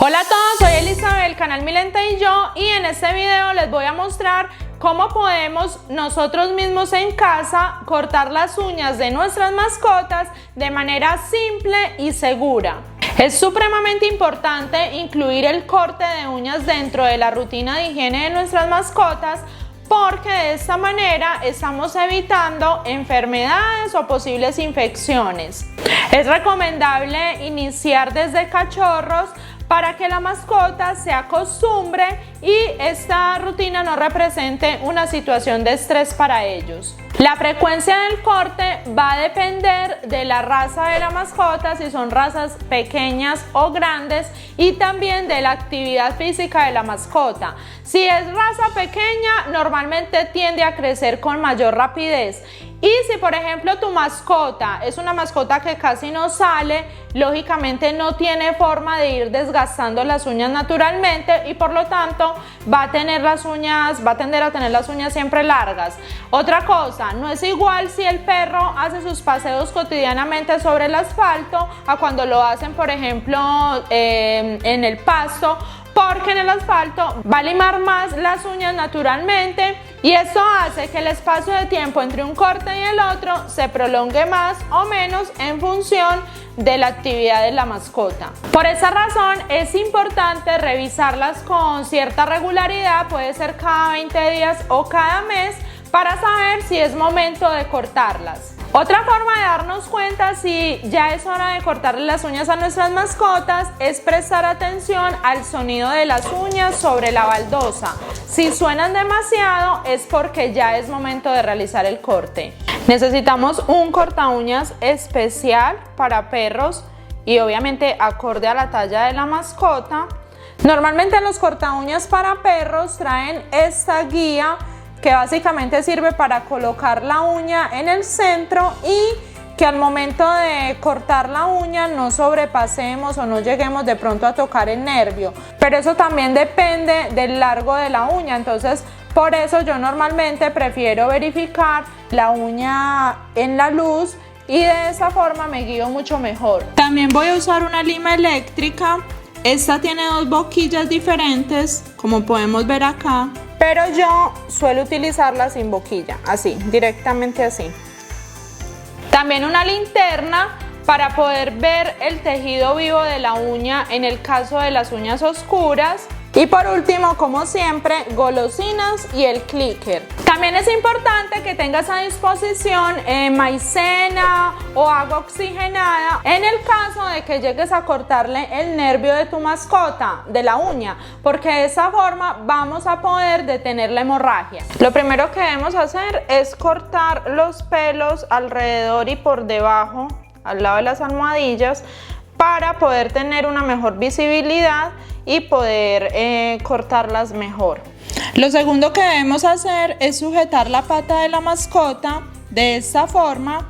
Hola a todos, soy Elizabeth del canal Milenta y yo, y en este video les voy a mostrar cómo podemos nosotros mismos en casa cortar las uñas de nuestras mascotas de manera simple y segura. Es supremamente importante incluir el corte de uñas dentro de la rutina de higiene de nuestras mascotas, porque de esta manera estamos evitando enfermedades o posibles infecciones. Es recomendable iniciar desde cachorros para que la mascota se acostumbre y esta rutina no represente una situación de estrés para ellos. La frecuencia del corte va a depender de la raza de la mascota, si son razas pequeñas o grandes, y también de la actividad física de la mascota. Si es raza pequeña, normalmente tiende a crecer con mayor rapidez. Y si por ejemplo tu mascota es una mascota que casi no sale, lógicamente no tiene forma de ir desgastando las uñas naturalmente y por lo tanto va a tender a tener las uñas siempre largas. Otra cosa, no es igual si el perro hace sus paseos cotidianamente sobre el asfalto a cuando lo hacen por ejemplo en el pasto, porque en el asfalto va a limar más las uñas naturalmente y esto hace que el espacio de tiempo entre un corte y el otro se prolongue más o menos en función de la actividad de la mascota. Por esa razón es importante revisarlas con cierta regularidad, puede ser cada 20 días o cada mes, para saber si es momento de cortarlas. Otra forma de darnos cuenta si ya es hora de cortarle las uñas a nuestras mascotas es prestar atención al sonido de las uñas sobre la baldosa. Si suenan demasiado es porque ya es momento de realizar el corte. Necesitamos un corta uñas especial para perros y obviamente acorde a la talla de la mascota. Normalmente los corta uñas para perros traen esta guía que básicamente sirve para colocar la uña en el centro y que al momento de cortar la uña no sobrepasemos o no lleguemos de pronto a tocar el nervio, pero eso también depende del largo de la uña, entonces por eso yo normalmente prefiero verificar la uña en la luz y de esa forma me guío mucho mejor. También voy a usar una lima eléctrica. Esta tiene dos boquillas diferentes, como podemos ver acá, pero yo suelo utilizarla sin boquilla, así, directamente así. También una linterna para poder ver el tejido vivo de la uña en el caso de las uñas oscuras. Y por último, como siempre, golosinas y el clicker. También es importante que tengas a disposición maicena o agua oxigenada en el caso de que llegues a cortarle el nervio de tu mascota, de la uña, porque de esa forma vamos a poder detener la hemorragia. Lo primero que debemos hacer es cortar los pelos alrededor y por debajo, al lado de las almohadillas, para poder tener una mejor visibilidad y poder cortarlas mejor. Lo segundo que debemos hacer es sujetar la pata de la mascota de esta forma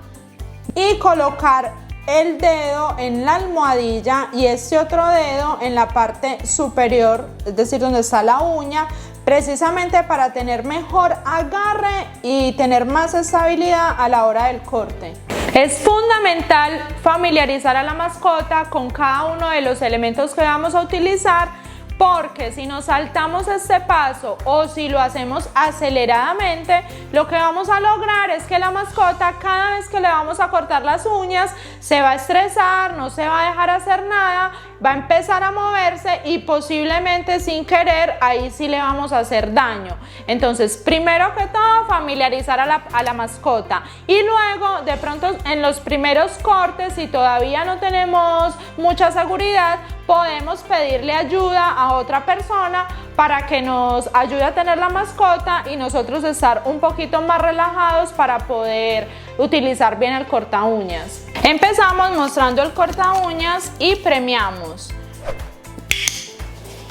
y colocar el dedo en la almohadilla y este otro dedo en la parte superior, es decir, donde está la uña, precisamente para tener mejor agarre y tener más estabilidad a la hora del corte. Es fundamental familiarizar a la mascota con cada uno de los elementos que vamos a utilizar, porque si nos saltamos este paso o si lo hacemos aceleradamente, lo que vamos a lograr es que la mascota, cada vez que le vamos a cortar las uñas, se va a estresar, no se va a dejar hacer nada, va a empezar a moverse y posiblemente sin querer ahí sí le vamos a hacer daño. Entonces, primero que todo, familiarizar a la mascota y luego de pronto en los primeros cortes, si todavía no tenemos mucha seguridad, podemos pedirle ayuda a otra persona para que nos ayude a tener la mascota y nosotros estar un poquito más relajados para poder utilizar bien el corta uñas. Empezamos mostrando el corta uñas y premiamos.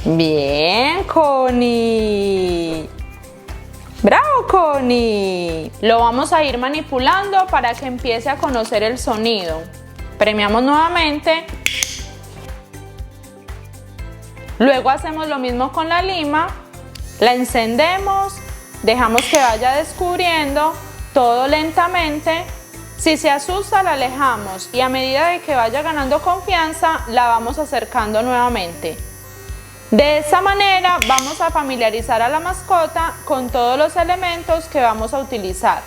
Bien, Connie. ¡Bravo, Connie! Lo vamos a ir manipulando para que empiece a conocer el sonido. Premiamos nuevamente. Luego hacemos lo mismo con la lima, la encendemos, dejamos que vaya descubriendo todo lentamente. Si se asusta, la alejamos y a medida de que vaya ganando confianza, la vamos acercando nuevamente. De esta manera vamos a familiarizar a la mascota con todos los elementos que vamos a utilizar.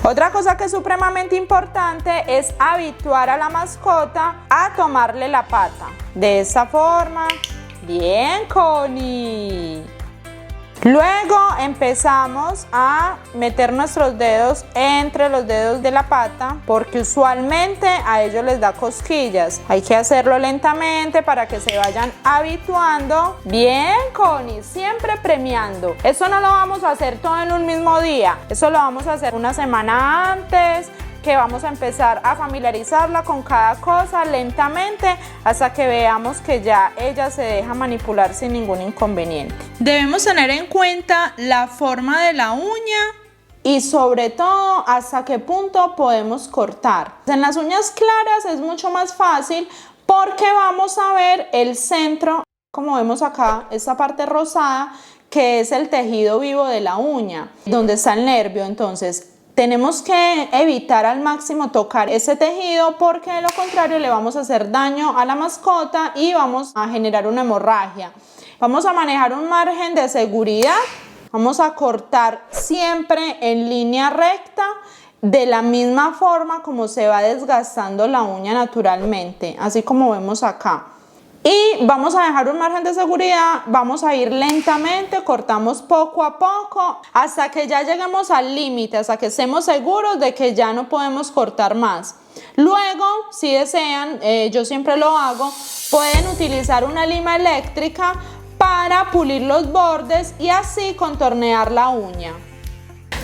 Otra cosa que es supremamente importante es habituar a la mascota a tomarle la pata. De esta forma. Bien, Connie. Luego empezamos a meter nuestros dedos entre los dedos de la pata porque usualmente a ellos les da cosquillas. Hay que hacerlo lentamente para que se vayan habituando. Bien, Connie, siempre premiando. Eso no lo vamos a hacer todo en un mismo día. Eso lo vamos a hacer una semana antes, que vamos a empezar a familiarizarla con cada cosa lentamente hasta que veamos que ya ella se deja manipular sin ningún inconveniente. Debemos tener en cuenta la forma de la uña y sobre todo hasta qué punto podemos cortar. En las uñas claras es mucho más fácil porque vamos a ver el centro, como vemos acá, esta parte rosada que es el tejido vivo de la uña, donde está el nervio. Entonces tenemos que evitar al máximo tocar ese tejido porque de lo contrario le vamos a hacer daño a la mascota y vamos a generar una hemorragia. Vamos a manejar un margen de seguridad, vamos a cortar siempre en línea recta de la misma forma como se va desgastando la uña naturalmente, así como vemos acá. Y vamos a dejar un margen de seguridad, vamos a ir lentamente, cortamos poco a poco hasta que ya lleguemos al límite, hasta que estemos seguros de que ya no podemos cortar más. Luego, si desean, yo siempre lo hago, pueden utilizar una lima eléctrica para pulir los bordes y así contornear la uña.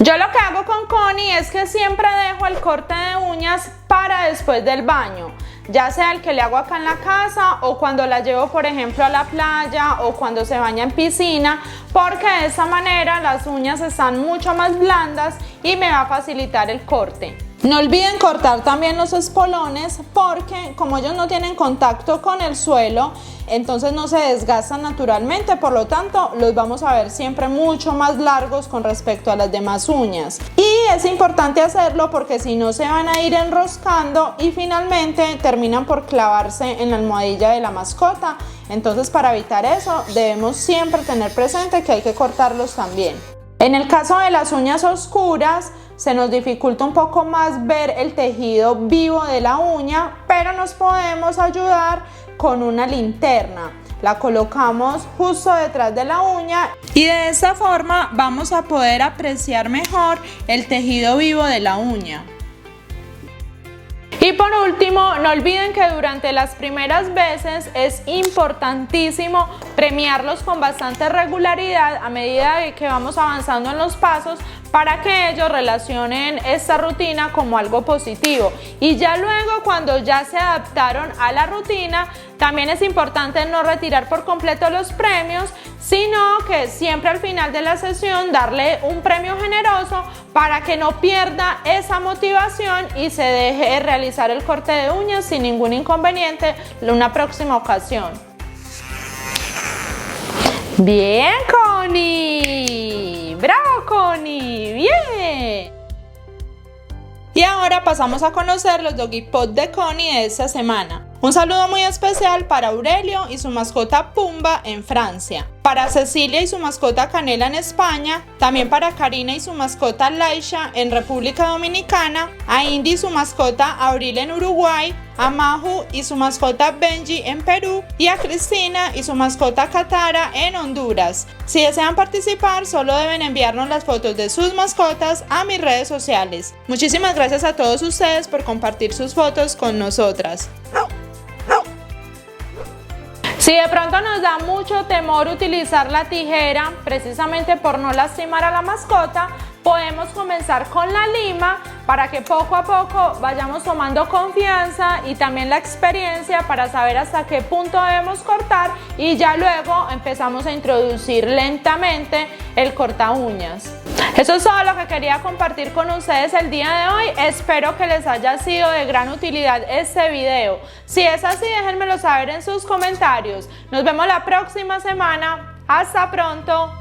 Yo lo que hago con Connie es que siempre dejo el corte de uñas para después del baño, ya sea el que le hago acá en la casa o cuando la llevo por ejemplo a la playa o cuando se baña en piscina, porque de esta manera las uñas están mucho más blandas y me va a facilitar el corte. No olviden cortar también los espolones porque como ellos no tienen contacto con el suelo, entonces no se desgastan naturalmente, por lo tanto los vamos a ver siempre mucho más largos con respecto a las demás uñas. Y es importante hacerlo porque si no se van a ir enroscando y finalmente terminan por clavarse en la almohadilla de la mascota. Entonces para evitar eso debemos siempre tener presente que hay que cortarlos también. En el caso de las uñas oscuras, se nos dificulta un poco más ver el tejido vivo de la uña, pero nos podemos ayudar con una linterna. La colocamos justo detrás de la uña y de esta forma vamos a poder apreciar mejor el tejido vivo de la uña. Y por último, no olviden que durante las primeras veces es importantísimo premiarlos con bastante regularidad a medida que vamos avanzando en los pasos para que ellos relacionen esta rutina como algo positivo. Y ya luego, cuando ya se adaptaron a la rutina, también es importante no retirar por completo los premios, sino que siempre al final de la sesión darle un premio generoso para que no pierda esa motivación y se deje realizar el corte de uñas sin ningún inconveniente en una próxima ocasión. Bien, Connie. ¡Bravo, Connie! ¡Bien! Y ahora pasamos a conocer los Doggy Pot de Connie de esta semana. Un saludo muy especial para Aurelio y su mascota Pumba en Francia, para Cecilia y su mascota Canela en España, también para Karina y su mascota Laisha en República Dominicana, a Indy y su mascota Abril en Uruguay, a Maju y su mascota Benji en Perú y a Cristina y su mascota Katara en Honduras. Si desean participar, solo deben enviarnos las fotos de sus mascotas a mis redes sociales. Muchísimas gracias a todos ustedes por compartir sus fotos con nosotras. Si de pronto nos da mucho temor utilizar la tijera, precisamente por no lastimar a la mascota, podemos comenzar con la lima para que poco a poco vayamos tomando confianza y también la experiencia para saber hasta qué punto debemos cortar y ya luego empezamos a introducir lentamente el corta uñas. Eso es todo lo que quería compartir con ustedes el día de hoy. Espero que les haya sido de gran utilidad este video. Si es así, déjenmelo saber en sus comentarios. Nos vemos la próxima semana. ¡Hasta pronto!